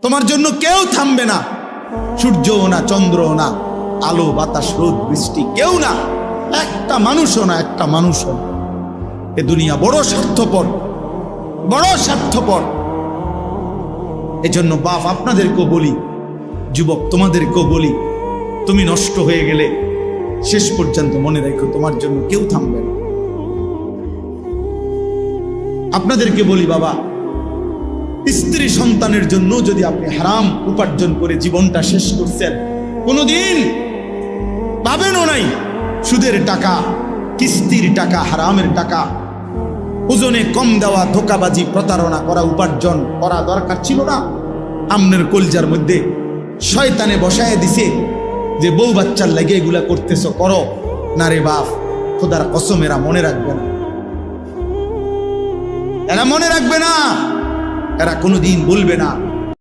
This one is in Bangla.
তোমার জন্য কেউ থামবে না, সূর্যও না, চন্দ্রও না, আলো বাতাস রোদ বৃষ্টি কেউ না, একটা মানুষও না, একটা মানুষও না। এ দুনিয়া বড় স্বার্থপর, বড় স্বার্থপর। এজন্য বাপ আপনাদেরকেও বলি, যুবক তোমাদেরকেও বলি, তুমি নষ্ট হয়ে গেলে শেষ পর্যন্ত মনে রাখো তোমার জন্য কেউ থামবে না। আপনাদেরকে বলি বাবা, স্ত্রী সন্তানের জন্য যদি আপনি হারাম উপার্জন করে জীবনটা শেষ করছেন, কোনোদিন পাবেনও নাই। সুদের টাকা, কিস্তির টাকা, হারামের টাকা, ওজনে কম দেওয়া, ধোকাবাজি, প্রতারণা করা উপার্জন করা দরকার ছিল না? আমনের কলজার মধ্যে শয়তানে বসায় দিছে যে বউ বাচ্চার লাগে এগুলা করতেছ, করো না রে বাপ, খোদার কসম এরা মনে রাখবে না, এরা মনে রাখবে না, এরা কোনোদিন বলবে না